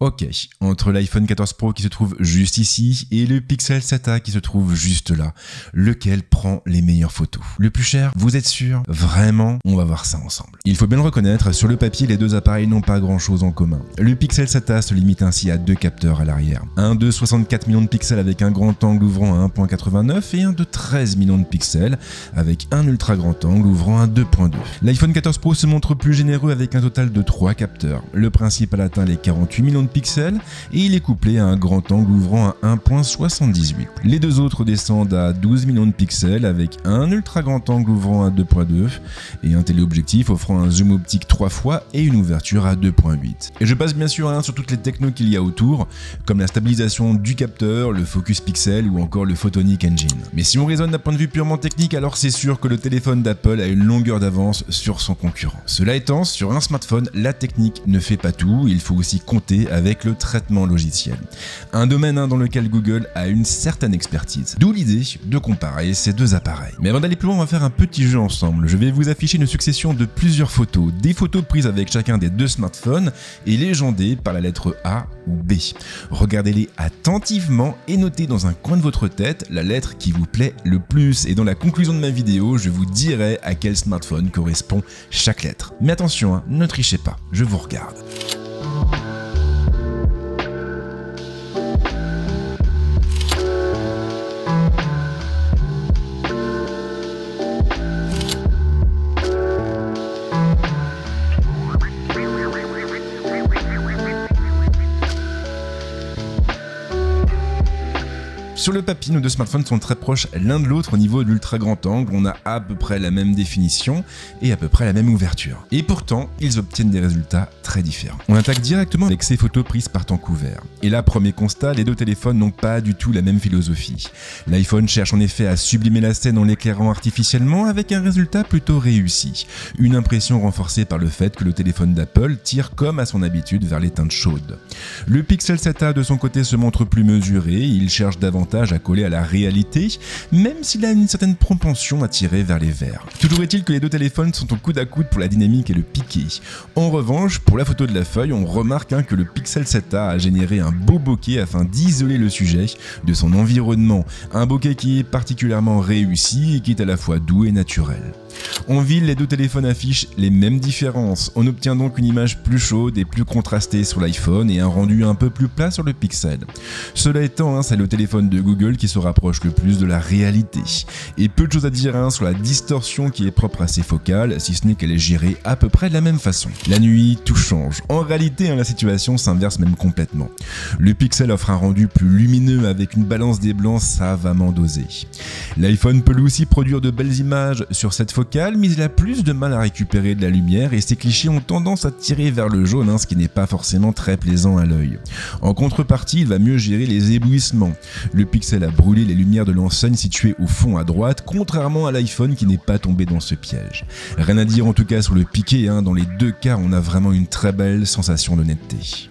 Ok, entre l'iPhone 14 Pro qui se trouve juste ici et le Pixel 7a qui se trouve juste là, lequel prend les meilleures photos? Le plus cher? Vous êtes sûr? Vraiment? On va voir ça ensemble. Il faut bien le reconnaître, sur le papier, les deux appareils n'ont pas grand chose en commun. Le Pixel 7a se limite ainsi à deux capteurs à l'arrière. Un de 64 millions de pixels avec un grand angle ouvrant à 1.89 et un de 13 millions de pixels avec un ultra grand angle ouvrant à 2.2. L'iPhone 14 Pro se montre plus généreux avec un total de 3 capteurs. Le principal atteint les 48 millions de pixels et il est couplé à un grand angle ouvrant à 1.78. Les deux autres descendent à 12 millions de pixels avec un ultra grand angle ouvrant à 2.2 et un téléobjectif offrant un zoom optique 3 fois et une ouverture à 2.8. Et je passe bien sûr sur toutes les technos qu'il y a autour, comme la stabilisation du capteur, le focus pixel ou encore le Photonic Engine. Mais si on raisonne d'un point de vue purement technique, alors c'est sûr que le téléphone d'Apple a une longueur d'avance sur son concurrent. Cela étant, sur un smartphone, la technique ne fait pas tout, il faut aussi compter avec le traitement logiciel. Un domaine dans lequel Google a une certaine expertise. D'où l'idée de comparer ces deux appareils. Mais avant d'aller plus loin, on va faire un petit jeu ensemble. Je vais vous afficher une succession de plusieurs photos. Des photos prises avec chacun des deux smartphones et légendées par la lettre A ou B. Regardez-les attentivement et notez dans un coin de votre tête la lettre qui vous plaît le plus. Et dans la conclusion de ma vidéo, je vous dirai à quel smartphone correspond chaque lettre. Mais attention, ne trichez pas, je vous regarde. Sur le papier, nos deux smartphones sont très proches l'un de l'autre au niveau de l'ultra grand angle, on a à peu près la même définition et à peu près la même ouverture. Et pourtant, ils obtiennent des résultats très différents. On attaque directement avec ces photos prises par temps couvert. Et là, premier constat, les deux téléphones n'ont pas du tout la même philosophie. L'iPhone cherche en effet à sublimer la scène en l'éclairant artificiellement avec un résultat plutôt réussi. Une impression renforcée par le fait que le téléphone d'Apple tire comme à son habitude vers les teintes chaudes. Le Pixel 7a de son côté se montre plus mesuré, il cherche davantage à coller à la réalité, même s'il a une certaine propension à tirer vers les verts. Toujours est-il que les deux téléphones sont au coude à coude pour la dynamique et le piqué. En revanche, pour la photo de la feuille, on remarque que le Pixel 7a a généré un beau bokeh afin d'isoler le sujet de son environnement. Un bokeh qui est particulièrement réussi et qui est à la fois doux et naturel. En ville, les deux téléphones affichent les mêmes différences. On obtient donc une image plus chaude et plus contrastée sur l'iPhone et un rendu un peu plus plat sur le Pixel. Cela étant, c'est le téléphone de Google qui se rapproche le plus de la réalité. Et peu de choses à dire sur la distorsion qui est propre à ces focales, si ce n'est qu'elle est gérée à peu près de la même façon. La nuit, tout change. En réalité, la situation s'inverse même complètement. Le Pixel offre un rendu plus lumineux avec une balance des blancs savamment dosée. L'iPhone peut lui aussi produire de belles images sur cette focale, mais il a plus de mal à récupérer de la lumière et ses clichés ont tendance à tirer vers le jaune, ce qui n'est pas forcément très plaisant à l'œil. En contrepartie, il va mieux gérer les éblouissements. Le Pixel a brûlé les lumières de l'enseigne située au fond à droite, contrairement à l'iPhone qui n'est pas tombé dans ce piège. Rien à dire en tout cas sur le piqué, dans les deux cas on a vraiment une très belle sensation de netteté.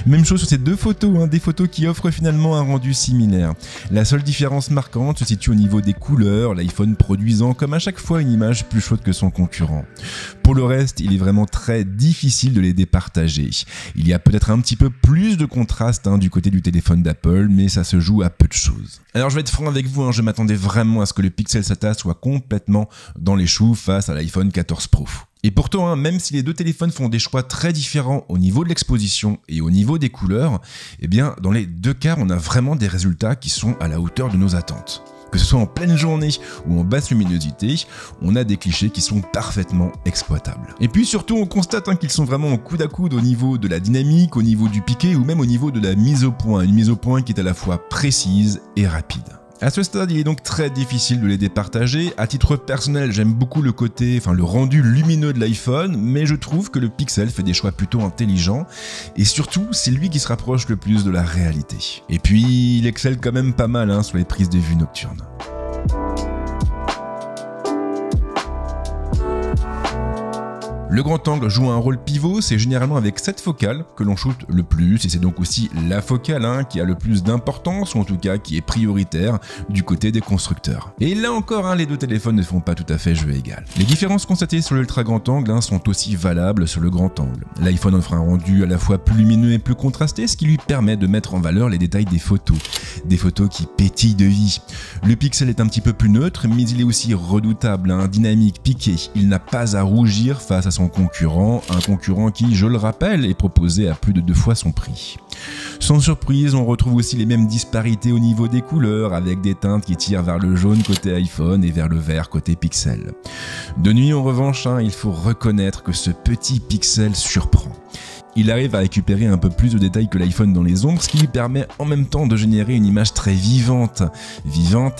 Même chose sur ces deux photos, des photos qui offrent finalement un rendu similaire. La seule différence marquante se situe au niveau des couleurs, l'iPhone produisant comme à chaque fois une image plus chaude que son concurrent. Pour le reste, il est vraiment très difficile de les départager. Il y a peut-être un petit peu plus de contraste du côté du téléphone d'Apple, mais ça se joue à peu de choses. Alors je vais être franc avec vous, je m'attendais vraiment à ce que le Pixel 7a soit complètement dans les choux face à l'iPhone 14 Pro. Et pourtant, même si les deux téléphones font des choix très différents au niveau de l'exposition et au niveau des couleurs, dans les deux cas, on a vraiment des résultats qui sont à la hauteur de nos attentes. Que ce soit en pleine journée ou en basse luminosité, on a des clichés qui sont parfaitement exploitables. Et puis surtout, on constate qu'ils sont vraiment au coude à coude au niveau de la dynamique, au niveau du piqué ou même au niveau de la mise au point. Une mise au point qui est à la fois précise et rapide. À ce stade, il est donc très difficile de les départager. À titre personnel, j'aime beaucoup le rendu lumineux de l'iPhone, mais je trouve que le Pixel fait des choix plutôt intelligents, et surtout, c'est lui qui se rapproche le plus de la réalité. Et puis, il excelle quand même pas mal sur les prises de vue nocturnes. Le grand angle joue un rôle pivot, c'est généralement avec cette focale que l'on shoot le plus, et c'est donc aussi la focale qui a le plus d'importance, ou en tout cas qui est prioritaire du côté des constructeurs. Et là encore, les deux téléphones ne font pas tout à fait jeu égal. Les différences constatées sur l'ultra grand angle sont aussi valables sur le grand angle. L'iPhone offre un rendu à la fois plus lumineux et plus contrasté, ce qui lui permet de mettre en valeur les détails des photos qui pétillent de vie. Le Pixel est un petit peu plus neutre, mais il est aussi redoutable, dynamique, piqué. Il n'a pas à rougir face à son concurrent, un concurrent qui, je le rappelle, est proposé à plus de 2 fois son prix. Sans surprise, on retrouve aussi les mêmes disparités au niveau des couleurs, avec des teintes qui tirent vers le jaune côté iPhone et vers le vert côté Pixel. De nuit, en revanche, il faut reconnaître que ce petit Pixel surprend. Il arrive à récupérer un peu plus de détails que l'iPhone dans les ombres, ce qui lui permet en même temps de générer une image très vivante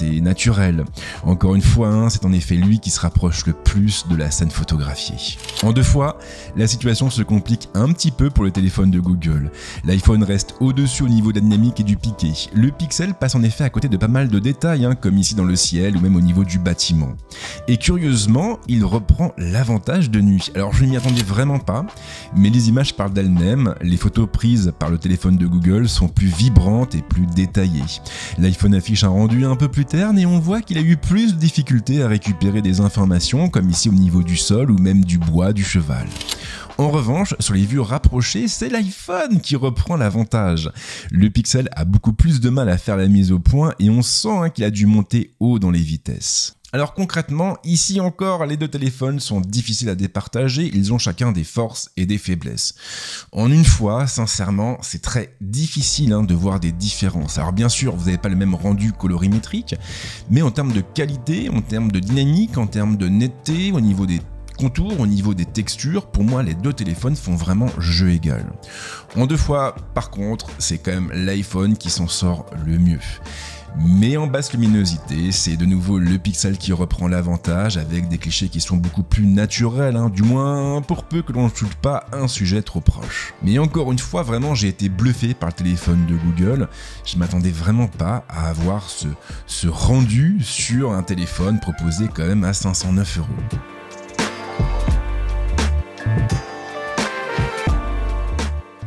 et naturelle. Encore une fois, c'est en effet lui qui se rapproche le plus de la scène photographiée. En 2 fois, la situation se complique un petit peu pour le téléphone de Google. L'iPhone reste au-dessus au niveau de la dynamique et du piqué. Le Pixel passe en effet à côté de pas mal de détails, comme ici dans le ciel ou même au niveau du bâtiment. Et curieusement, il reprend l'avantage de nuit. Alors je ne m'y attendais vraiment pas, mais les images parlent d'elles-mêmes. Les photos prises par le téléphone de Google sont plus vibrantes et plus détaillées. L'iPhone affiche un rendu un peu plus terne et on voit qu'il a eu plus de difficultés à récupérer des informations, comme ici au niveau du sol ou même du bois du cheval. En revanche, sur les vues rapprochées, c'est l'iPhone qui reprend l'avantage. Le Pixel a beaucoup plus de mal à faire la mise au point et on sent qu'il a dû monter haut dans les vitesses. Alors concrètement, ici encore, les deux téléphones sont difficiles à départager, ils ont chacun des forces et des faiblesses. En une fois, sincèrement, c'est très difficile de voir des différences. Alors bien sûr, vous n'avez pas le même rendu colorimétrique, mais en termes de qualité, en termes de dynamique, en termes de netteté, au niveau des contours, au niveau des textures, pour moi les deux téléphones font vraiment jeu égal. En 2 fois, par contre, c'est quand même l'iPhone qui s'en sort le mieux. Mais en basse luminosité, c'est de nouveau le Pixel qui reprend l'avantage avec des clichés qui sont beaucoup plus naturels, du moins pour peu que l'on ne shoote pas un sujet trop proche. Mais encore une fois, vraiment j'ai été bluffé par le téléphone de Google, je m'attendais vraiment pas à avoir ce rendu sur un téléphone proposé quand même à 509 €.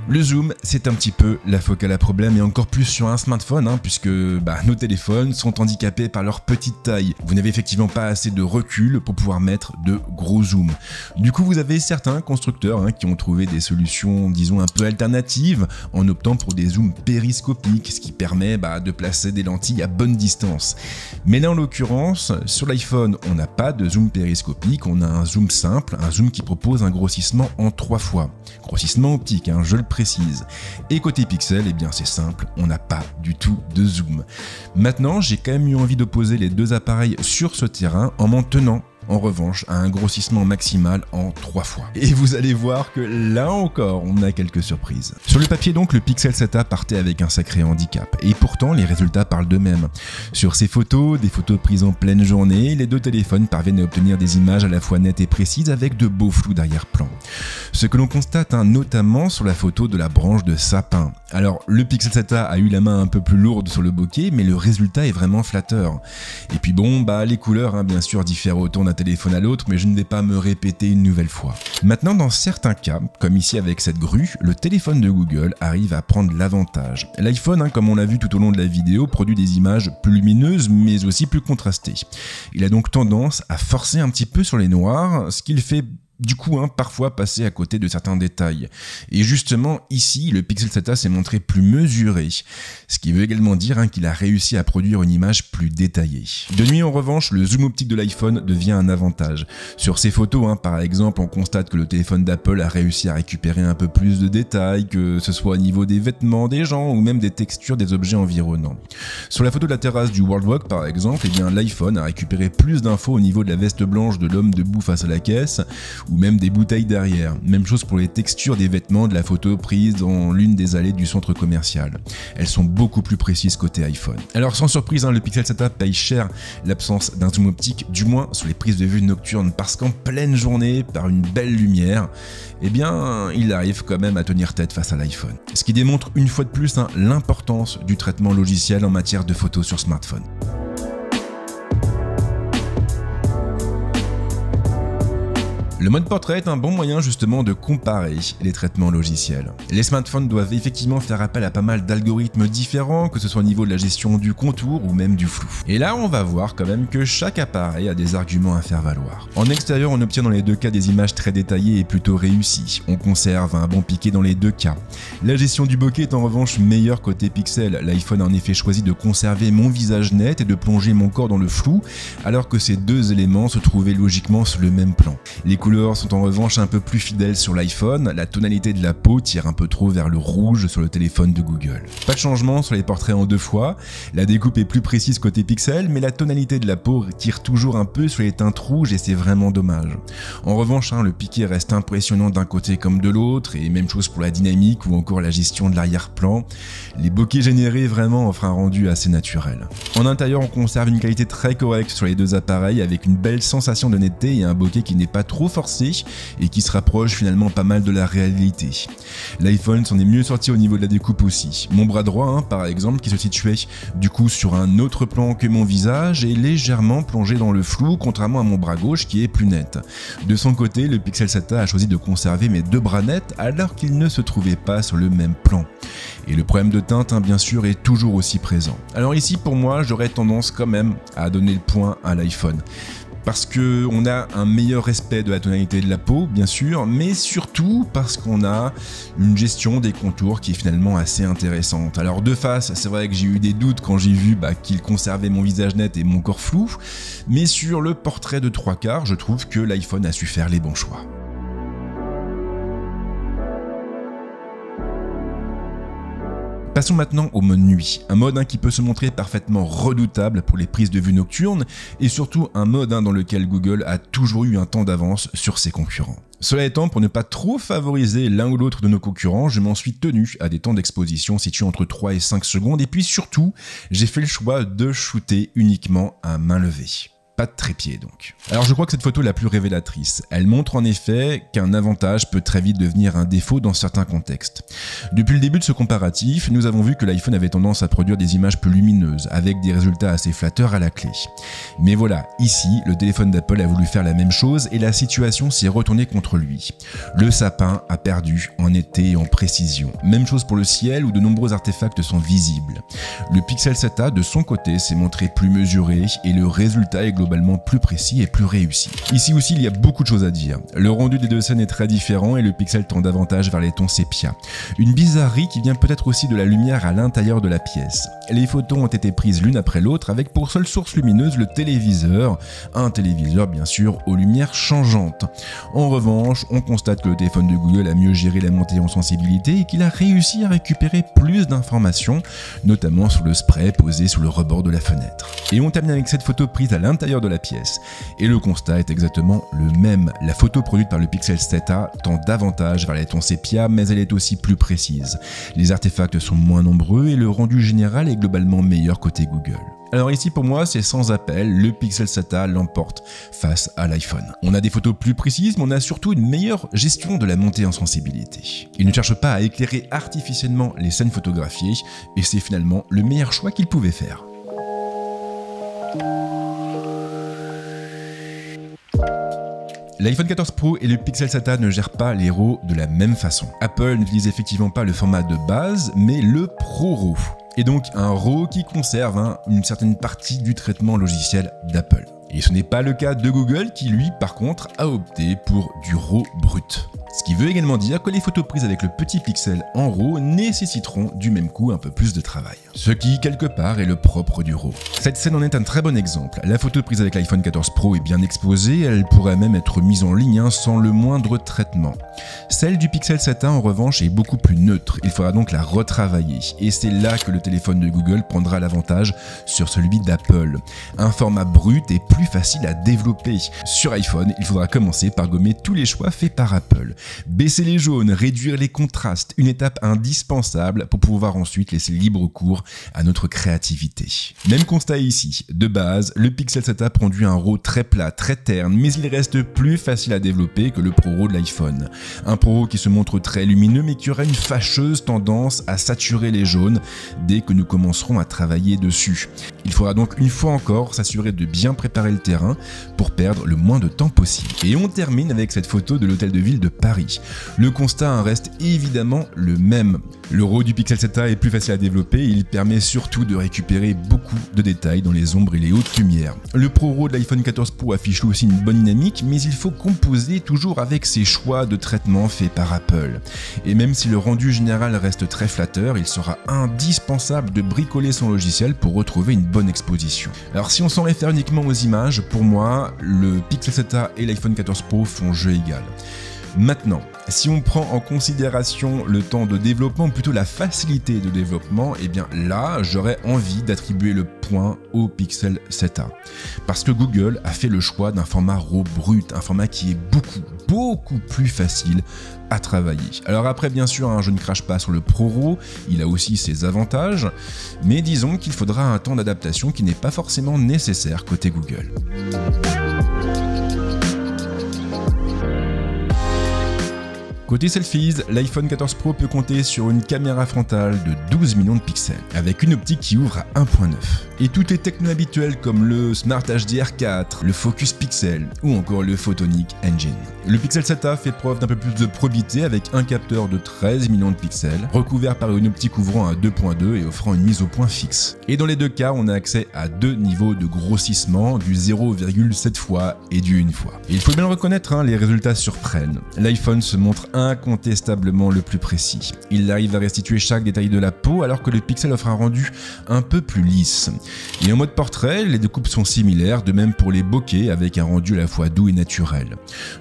Le zoom, c'est un petit peu la focale à problème et encore plus sur un smartphone puisque nos téléphones sont handicapés par leur petite taille. Vous n'avez effectivement pas assez de recul pour pouvoir mettre de gros zooms. Du coup, vous avez certains constructeurs qui ont trouvé des solutions, disons, un peu alternatives en optant pour des zooms périscopiques, ce qui permet de placer des lentilles à bonne distance. Mais là, en l'occurrence, sur l'iPhone, on n'a pas de zoom périscopique, on a un zoom simple, un zoom qui propose un grossissement en 3 fois. Grossissement optique, je le précise. Et côté Pixel, c'est simple, on n'a pas du tout de zoom. Maintenant, j'ai quand même eu envie d'opposer les deux appareils sur ce terrain en m'en tenant en revanche à un grossissement maximal en 3 fois. Et vous allez voir que là encore, on a quelques surprises. Sur le papier donc, le Pixel 7a partait avec un sacré handicap. Et pourtant, les résultats parlent d'eux-mêmes. Sur ces photos, des photos prises en pleine journée, les deux téléphones parviennent à obtenir des images à la fois nettes et précises avec de beaux flous d'arrière-plan. Ce que l'on constate notamment sur la photo de la branche de sapin. Alors, le Pixel 7a a eu la main un peu plus lourde sur le bokeh, mais le résultat est vraiment flatteur. Et puis les couleurs, bien sûr, diffèrent autant d'un téléphone à l'autre, mais je ne vais pas me répéter une nouvelle fois. Maintenant, dans certains cas, comme ici avec cette grue, le téléphone de Google arrive à prendre l'avantage. L'iPhone, comme on l'a vu tout au long de la vidéo, produit des images plus lumineuses, mais aussi plus contrastées. Il a donc tendance à forcer un petit peu sur les noirs, ce qu'il fait du coup parfois passer à côté de certains détails. Et justement ici, le Pixel 7a s'est montré plus mesuré, ce qui veut également dire qu'il a réussi à produire une image plus détaillée. De nuit en revanche, le zoom optique de l'iPhone devient un avantage. Sur ces photos, par exemple, on constate que le téléphone d'Apple a réussi à récupérer un peu plus de détails, que ce soit au niveau des vêtements des gens ou même des textures des objets environnants. Sur la photo de la terrasse du World Walk par exemple, l'iPhone a récupéré plus d'infos au niveau de la veste blanche de l'homme debout face à la caisse, ou même des bouteilles derrière. Même chose pour les textures des vêtements de la photo prise dans l'une des allées du centre commercial. Elles sont beaucoup plus précises côté iPhone. Alors sans surprise, le Pixel 7a paye cher l'absence d'un zoom optique, du moins sur les prises de vue nocturnes, parce qu'en pleine journée, par une belle lumière, il arrive quand même à tenir tête face à l'iPhone. Ce qui démontre une fois de plus l'importance du traitement logiciel en matière de photos sur smartphone. Le mode portrait est un bon moyen justement de comparer les traitements logiciels. Les smartphones doivent effectivement faire appel à pas mal d'algorithmes différents, que ce soit au niveau de la gestion du contour ou même du flou. Et là on va voir quand même que chaque appareil a des arguments à faire valoir. En extérieur on obtient dans les deux cas des images très détaillées et plutôt réussies. On conserve un bon piqué dans les deux cas. La gestion du bokeh est en revanche meilleure côté pixel. L'iPhone a en effet choisi de conserver mon visage net et de plonger mon corps dans le flou, alors que ces deux éléments se trouvaient logiquement sur le même plan. Les couleurs sont en revanche un peu plus fidèles sur l'iPhone, la tonalité de la peau tire un peu trop vers le rouge sur le téléphone de Google. Pas de changement sur les portraits en 2 fois, la découpe est plus précise côté pixel, mais la tonalité de la peau tire toujours un peu sur les teintes rouges et c'est vraiment dommage. En revanche, le piqué reste impressionnant d'un côté comme de l'autre, et même chose pour la dynamique ou encore la gestion de l'arrière-plan. Les bokeh générés vraiment offrent un rendu assez naturel. En intérieur, on conserve une qualité très correcte sur les deux appareils avec une belle sensation de netteté et un bokeh qui n'est pas trop forcé et qui se rapproche finalement pas mal de la réalité. L'iPhone s'en est mieux sorti au niveau de la découpe aussi. Mon bras droit, par exemple, qui se situait du coup sur un autre plan que mon visage, est légèrement plongé dans le flou, contrairement à mon bras gauche qui est plus net. De son côté, le Pixel 7a a choisi de conserver mes deux bras nets alors qu'ils ne se trouvaient pas sur le même plan. Et le problème de teinte, bien sûr, est toujours aussi présent. Alors ici, pour moi, j'aurais tendance quand même à donner le point à l'iPhone. Parce qu'on a un meilleur respect de la tonalité de la peau, bien sûr, mais surtout parce qu'on a une gestion des contours qui est finalement assez intéressante. Alors de face, c'est vrai que j'ai eu des doutes quand j'ai vu qu'il conservait mon visage net et mon corps flou, mais sur le portrait de 3/4, je trouve que l'iPhone a su faire les bons choix. Passons maintenant au mode nuit, un mode qui peut se montrer parfaitement redoutable pour les prises de vue nocturnes et surtout un mode dans lequel Google a toujours eu un temps d'avance sur ses concurrents. Cela étant, pour ne pas trop favoriser l'un ou l'autre de nos concurrents, je m'en suis tenu à des temps d'exposition situés entre 3 et 5 secondes et puis surtout, j'ai fait le choix de shooter uniquement à main levée. Pas de trépied donc. Alors je crois que cette photo est la plus révélatrice. Elle montre en effet qu'un avantage peut très vite devenir un défaut dans certains contextes. Depuis le début de ce comparatif, nous avons vu que l'iPhone avait tendance à produire des images plus lumineuses, avec des résultats assez flatteurs à la clé. Mais voilà, ici, le téléphone d'Apple a voulu faire la même chose et la situation s'est retournée contre lui. Le sapin a perdu en netteté et en précision. Même chose pour le ciel où de nombreux artefacts sont visibles. Le Pixel 7a de son côté s'est montré plus mesuré et le résultat est globalement plus précis et plus réussi. Ici aussi il y a beaucoup de choses à dire. Le rendu des deux scènes est très différent et le pixel tend davantage vers les tons sépia. Une bizarrerie qui vient peut-être aussi de la lumière à l'intérieur de la pièce. Les photos ont été prises l'une après l'autre avec pour seule source lumineuse le téléviseur, un téléviseur bien sûr aux lumières changeantes. En revanche, on constate que le téléphone de Google a mieux géré la montée en sensibilité et qu'il a réussi à récupérer plus d'informations, notamment sur le spray posé sur le rebord de la fenêtre. Et on termine avec cette photo prise à l'intérieur de la pièce. Et le constat est exactement le même. La photo produite par le Pixel 7a tend davantage vers les tons sépia, mais elle est aussi plus précise. Les artefacts sont moins nombreux et le rendu général est globalement meilleur côté Google. Alors ici pour moi c'est sans appel, le Pixel 7a l'emporte face à l'iPhone. On a des photos plus précises mais on a surtout une meilleure gestion de la montée en sensibilité. Il ne cherche pas à éclairer artificiellement les scènes photographiées et c'est finalement le meilleur choix qu'il pouvait faire. L'iPhone 14 Pro et le Pixel 7a ne gèrent pas les RAW de la même façon. Apple n'utilise effectivement pas le format de base, mais le ProRAW. Et donc un RAW qui conserve une certaine partie du traitement logiciel d'Apple. Et ce n'est pas le cas de Google qui lui par contre a opté pour du RAW brut. Ce qui veut également dire que les photos prises avec le petit pixel en RAW nécessiteront du même coup un peu plus de travail. Ce qui, quelque part, est le propre du RAW. Cette scène en est un très bon exemple. La photo prise avec l'iPhone 14 Pro est bien exposée, elle pourrait même être mise en ligne sans le moindre traitement. Celle du Pixel 7a en revanche est beaucoup plus neutre, il faudra donc la retravailler. Et c'est là que le téléphone de Google prendra l'avantage sur celui d'Apple. Un format brut est plus facile à développer. Sur iPhone, il faudra commencer par gommer tous les choix faits par Apple. baisser les jaunes, réduire les contrastes, une étape indispensable pour pouvoir ensuite laisser libre cours à notre créativité. Même constat ici, de base, le Pixel 7a produit un RAW très plat, très terne, mais il reste plus facile à développer que le Pro RAW de l'iPhone. Un Pro RAW qui se montre très lumineux mais qui aura une fâcheuse tendance à saturer les jaunes dès que nous commencerons à travailler dessus. Il faudra donc une fois encore s'assurer de bien préparer le terrain pour perdre le moins de temps possible. Et on termine avec cette photo de l'hôtel de ville de Paris. Le constat reste évidemment le même. Le RAW du Pixel 7a est plus facile à développer et il permet surtout de récupérer beaucoup de détails dans les ombres et les hautes lumières. Le Pro RAW de l'iPhone 14 Pro affiche aussi une bonne dynamique, mais il faut composer toujours avec ces choix de traitement faits par Apple. Et même si le rendu général reste très flatteur, il sera indispensable de bricoler son logiciel pour retrouver une bonne exposition. Alors si on s'en réfère uniquement aux images, pour moi, le Pixel 7a et l'iPhone 14 Pro font jeu égal. Maintenant, si on prend en considération le temps de développement, plutôt la facilité de développement, et bien là, j'aurais envie d'attribuer le point au Pixel 7a. Parce que Google a fait le choix d'un format RAW brut, un format qui est beaucoup plus facile à travailler. Alors après, bien sûr, je ne crache pas sur le Pro RAW, il a aussi ses avantages, mais disons qu'il faudra un temps d'adaptation qui n'est pas forcément nécessaire côté Google. Côté selfies, l'iPhone 14 Pro peut compter sur une caméra frontale de 12 millions de pixels, avec une optique qui ouvre à 1.9. Et toutes les technos habituelles comme le Smart HDR4, le Focus Pixel ou encore le Photonic Engine. Le Pixel 7a fait preuve d'un peu plus de probité avec un capteur de 13 millions de pixels, recouvert par une optique ouvrant à 2.2 et offrant une mise au point fixe. Et dans les deux cas, on a accès à deux niveaux de grossissement, du 0,7 fois et du 1 fois. Et il faut bien le reconnaître, les résultats surprennent. L'iPhone se montre incontestablement le plus précis. Il arrive à restituer chaque détail de la peau alors que le Pixel offre un rendu un peu plus lisse. Et en mode portrait, les découpes sont similaires, de même pour les bokeh avec un rendu à la fois doux et naturel.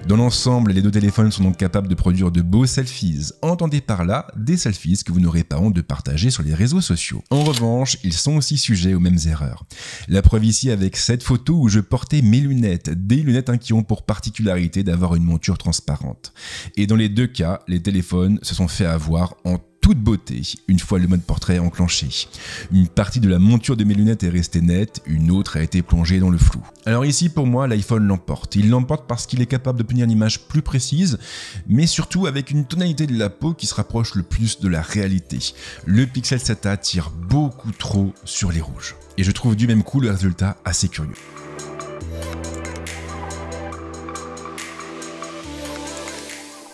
Dans l'ensemble, les deux téléphones sont donc capables de produire de beaux selfies. Entendez par là des selfies que vous n'aurez pas honte de partager sur les réseaux sociaux. En revanche, ils sont aussi sujets aux mêmes erreurs. La preuve ici avec cette photo où je portais mes lunettes, des lunettes qui ont pour particularité d'avoir une monture transparente. Et dans les deux cas, les téléphones se sont fait avoir en toute beauté une fois le mode portrait enclenché. Une partie de la monture de mes lunettes est restée nette, une autre a été plongée dans le flou. Alors ici pour moi l'iPhone l'emporte. Il l'emporte parce qu'il est capable d'obtenir une image plus précise, mais surtout avec une tonalité de la peau qui se rapproche le plus de la réalité. Le Pixel 7a tire beaucoup trop sur les rouges. Et je trouve du même coup le résultat assez curieux.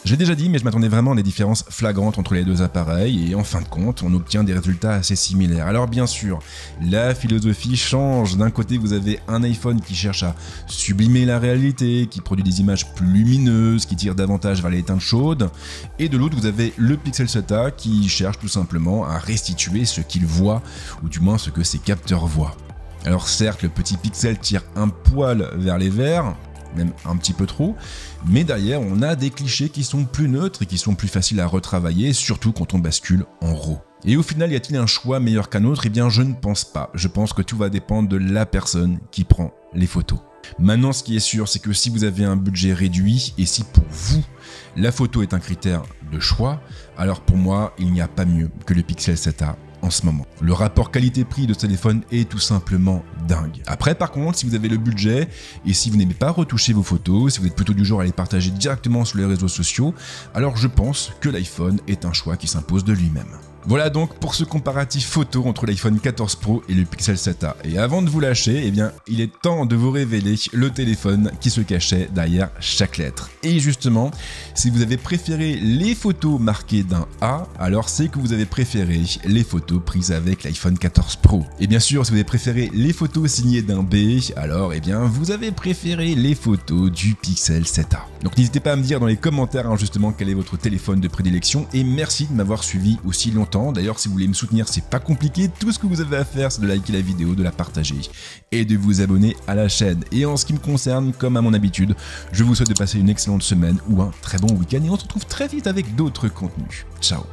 J'ai déjà dit, mais je m'attendais vraiment à des différences flagrantes entre les deux appareils et en fin de compte, on obtient des résultats assez similaires. Alors bien sûr, la philosophie change. D'un côté, vous avez un iPhone qui cherche à sublimer la réalité, qui produit des images plus lumineuses, qui tire davantage vers les teintes chaudes, et de l'autre, vous avez le Pixel 7a qui cherche tout simplement à restituer ce qu'il voit, ou du moins ce que ses capteurs voient. Alors certes, le petit Pixel tire un poil vers les verts, même un petit peu trop, mais derrière on a des clichés qui sont plus neutres et qui sont plus faciles à retravailler, surtout quand on bascule en RAW. Et au final, y a-t-il un choix meilleur qu'un autre? Eh bien je ne pense pas, je pense que tout va dépendre de la personne qui prend les photos. Maintenant, ce qui est sûr, c'est que si vous avez un budget réduit et si pour vous, la photo est un critère de choix, alors pour moi, il n'y a pas mieux que le Pixel 7a en ce moment. Le rapport qualité-prix de ce téléphone est tout simplement dingue. Après, par contre, si vous avez le budget et si vous n'aimez pas retoucher vos photos, si vous êtes plutôt du genre à les partager directement sur les réseaux sociaux, alors je pense que l'iPhone est un choix qui s'impose de lui-même. Voilà donc pour ce comparatif photo entre l'iPhone 14 Pro et le Pixel 7a. Et avant de vous lâcher, eh bien, il est temps de vous révéler le téléphone qui se cachait derrière chaque lettre. Et justement, si vous avez préféré les photos marquées d'un A, alors c'est que vous avez préféré les photos prises avec l'iPhone 14 Pro. Et bien sûr, si vous avez préféré les photos signées d'un B, alors eh bien, vous avez préféré les photos du Pixel 7a. Donc n'hésitez pas à me dire dans les commentaires justement quel est votre téléphone de prédilection et merci de m'avoir suivi aussi longtemps. D'ailleurs, si vous voulez me soutenir, c'est pas compliqué. Tout ce que vous avez à faire, c'est de liker la vidéo, de la partager et de vous abonner à la chaîne. Et en ce qui me concerne, comme à mon habitude, je vous souhaite de passer une excellente semaine ou un très bon week-end et on se retrouve très vite avec d'autres contenus. Ciao!